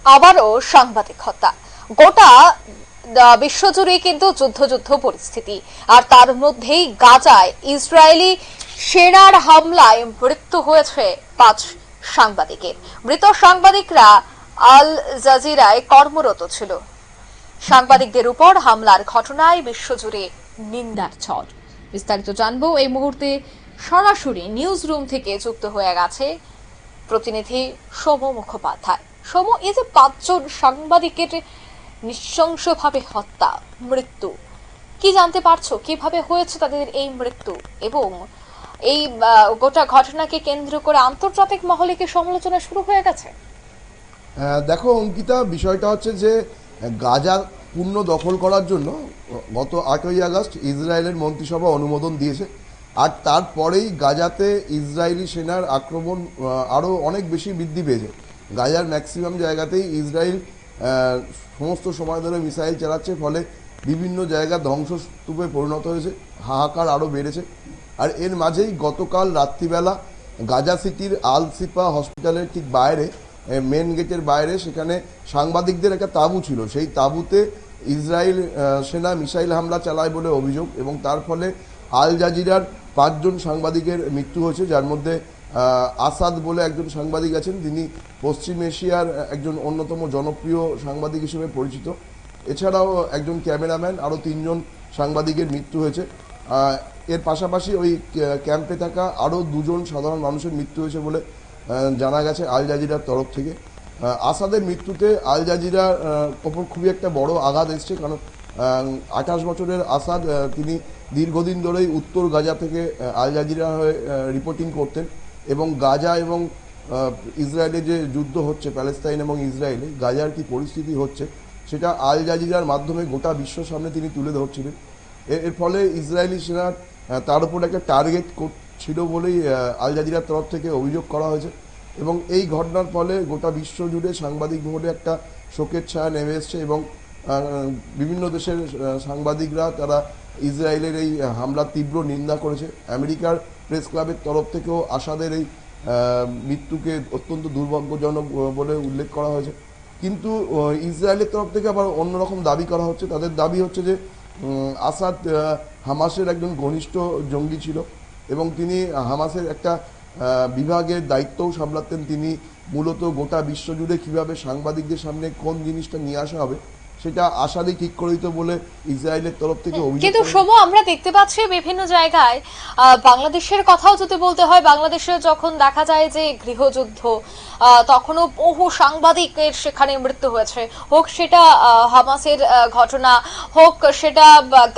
আবারও সাংবাদিক হত্যা। গোটা বিশ্বজুড়ে কিন্তু যুদ্ধ পরিস্থিতি, আর তার মধ্যেই গাজায় ইসরায়েলি সেনার হামলায় মৃত্যু হয়েছে 5 সাংবাদিকের। মৃত সাংবাদিকরা আল জাজিরায় কর্মরত ছিল। সাংবাদিকদের উপর হামলার ঘটনায় বিশ্বজুড়ে নিন্দার ঝড়। বিস্তারিত জানবো এই মুহূর্তে সরাসরি নিউজ রুম থেকে যুক্ত হয়ে গেছে প্রতিনিধি সৌম্য মুখোপাধ্যায়। সৌম্য, এই যে 5 জন সাংবাদিকের নৃশংসভাবে হত্যা, মৃত্যু, কি জানতে পারছো? কিভাবে হয়েছে তাদের এই মৃত্যু, এবং এই গোটা ঘটনাকে কেন্দ্র করে আন্তর্জাতিক মহলে কি সমালোচনা শুরু হয়ে গেছে? দেখো অঙ্কিতা, বিষয়টা হচ্ছে যে গাজা পূর্ণ দখল করার জন্য গত 8ই আগস্ট ইসরায়েলের মন্ত্রিসভা অনুমোদন দিয়েছে। আর তারপরেই গাজাতে ইসরায়েলি সেনার আক্রমণ আরও অনেক বেশি বৃদ্ধি পেয়েছে। গাজার ম্যাক্সিমাম জায়গাতেই ইসরায়েল সমস্ত সময় ধরে মিসাইল চালাচ্ছে, ফলে বিভিন্ন জায়গা ধ্বংসস্তূপে পরিণত হয়েছে, হাহাকার আরও বেড়েছে। আর এর মাঝেই গতকাল রাত্রিবেলা গাজা সিটির আল সিপা হসপিটালের ঠিক বাইরে, মেন গেটের বাইরে, সেখানে সাংবাদিকদের একটা তাঁবু ছিল। সেই তাঁবুতে ইসরায়েল সেনা মিসাইল হামলা চালায় বলে অভিযোগ, এবং তার ফলে আল জাজিরার 5 জন সাংবাদিকের মৃত্যু হয়েছে, যার মধ্যে আসাদ বলে একজন সাংবাদিক আছেন, তিনি পশ্চিম এশিয়ার একজন অন্যতম জনপ্রিয় সাংবাদিক হিসেবে পরিচিত। এছাড়াও একজন ক্যামেরাম্যান, আরও 3 জন সাংবাদিকের মৃত্যু হয়েছে। এর পাশাপাশি ওই ক্যাম্পে থাকা আরও 2 জন সাধারণ মানুষের মৃত্যু হয়েছে বলে জানা গেছে আল জাজিরার তরফ থেকে। আসাদের মৃত্যুতে আল জাজিরার ওপর খুবই একটা বড় আঘাত এসছে, কারণ 28 বছরের আসাদ, তিনি দীর্ঘদিন ধরেই উত্তর গাজা থেকে আল জাজিরা হয়ে রিপোর্টিং করতেন, এবং গাজা এবং ইসরায়েলে যে যুদ্ধ হচ্ছে, প্যালেস্তাইন এবং ইসরায়েলে গাজার কি পরিস্থিতি হচ্ছে সেটা আল জাজিরার মাধ্যমে গোটা বিশ্বের সামনে তিনি তুলে ধরছিলেন। এর ফলে ইসরায়েলি সেনার তার উপর একটা টার্গেট ছিল বলেই আল জাজিরার তরফ থেকে অভিযোগ করা হয়েছে। এবং এই ঘটনার ফলে গোটা বিশ্ব জুড়ে সাংবাদিক মহলে একটা শোকের ছায়া নেমে এসছে, এবং বিভিন্ন দেশের সাংবাদিকরা তারা ইসরায়েলের এই হামলার তীব্র নিন্দা করেছে। আমেরিকার প্রেস ক্লাবের তরফ থেকেও আসাদের এই মৃত্যুকে অত্যন্ত দুর্ভাগ্যজনক বলে উল্লেখ করা হয়েছে। কিন্তু ইসরায়েলের তরফ থেকে আবার অন্যরকম দাবি করা হচ্ছে। তাদের দাবি হচ্ছে যে আসাদ হামাসের একজন ঘনিষ্ঠ জঙ্গি ছিল, এবং তিনি হামাসের একটা বিভাগের দায়িত্বও সামলাতেন। তিনি মূলত গোটা বিশ্বজুড়ে কীভাবে সাংবাদিকদের সামনে কোন জিনিসটা নিয়ে আসা হবে সেটা আসাদই ঠিক করে দিত বলে ইসরায়েলের তরফ থেকে অভিযোগ। কিন্তু সময় আমরা দেখতে পাচ্ছি বিভিন্ন জায়গায়, বাংলাদেশের কথাও যদি বলতে হয়, বাংলাদেশে যখন দেখা যায় যে গৃহযুদ্ধ, তখনও বহু সাংবাদিকের সেখানে মৃত্যু হয়েছে, হোক সেটা হামাসের ঘটনা, হোক সেটা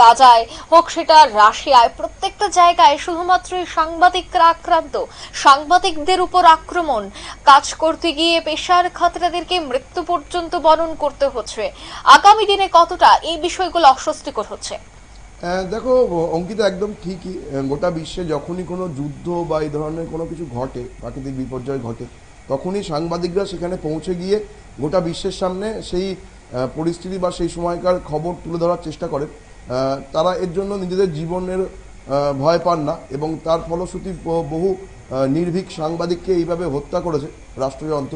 গাজায়, হোক সেটা রাশিয়ায়, প্রত্যেকটা জায়গায় শুধুমাত্র সাংবাদিকরা আক্রান্ত, সাংবাদিকদের উপর আক্রমণ, কাজ করতে গিয়ে পেশার খাতিরদেরকে মৃত্যু পর্যন্ত বরণ করতে হচ্ছে। আগামী দিনে কতটা এই বিষয়গুলো অস্বস্তিকর হচ্ছে? দেখো অঙ্কিতা, একদম ঠিকই। গোটা বিশ্বে যখনই কোনো যুদ্ধ বা এই ধরনের কোনো কিছু ঘটে, প্রাকৃতিক বিপর্যয় ঘটে, তখনই সাংবাদিকরা সেখানে পৌঁছে গিয়ে গোটা বিশ্বের সামনে সেই পরিস্থিতি বা সেই সময়কার খবর তুলে ধরার চেষ্টা করেন। তারা এর জন্য নিজেদের জীবনের ভয় পান না, এবং তার ফলশ্রুতি বহু নির্ভীক সাংবাদিককে এইভাবে হত্যা করেছে রাষ্ট্রযন্ত্র।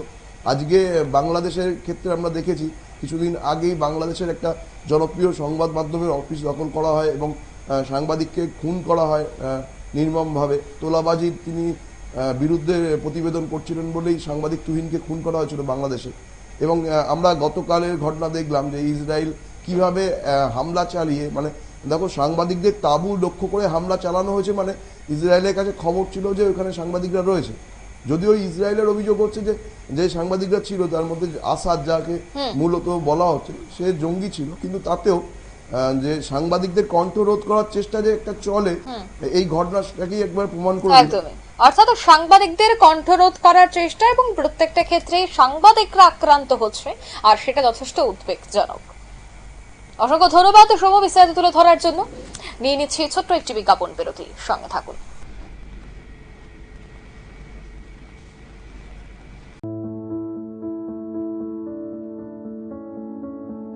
আজকে বাংলাদেশের ক্ষেত্রে আমরা দেখেছি, কিছুদিন আগেই বাংলাদেশের একটা জনপ্রিয় সংবাদ মাধ্যমের অফিস দখল করা হয়, এবং সাংবাদিককে খুন করা হয় নির্মমভাবে। তোলাবাজির তিনি বিরুদ্ধে প্রতিবেদন করছিলেন বলেই সাংবাদিক তুহিনকে খুন করা হয়েছিল বাংলাদেশে। এবং আমরা গতকালের ঘটনা দেখলাম যে ইসরায়েল কিভাবে হামলা চালিয়ে, মানে দেখো, সাংবাদিকদের তাঁবু লক্ষ্য করে হামলা চালানো হয়েছে। মানে ইসরায়েলের কাছে খবর ছিল যে ওখানে সাংবাদিকরা রয়েছে, যদিও ইসরায়েলের অভিযোগ হচ্ছে যে যে সাংবাদিকরা ছিল তার মধ্যে আসাদ, যাকে মূলত বলা হচ্ছে, সে জঙ্গি ছিল। কিন্তু তাতেও যে সাংবাদিকদের কণ্ঠরোধ করার চেষ্টা যে একটা চলে, এই ঘটনাটাকেই একবার প্রমাণ করে দিল। অর্থাৎ সাংবাদিকদের কণ্ঠরোধ করার চেষ্টা, এবং প্রত্যেকটা ক্ষেত্রে সাংবাদিকরা আক্রান্ত হচ্ছে, আর সেটা যথেষ্ট উদ্বেগজনক। অসংখ্য ধন্যবাদ সৌম্য বিস্তারিত তুলে ধরার জন্য। নিয়ে নিচ্ছি ছোট্ট একটি বিজ্ঞাপন বিরতি, সঙ্গে থাকুন।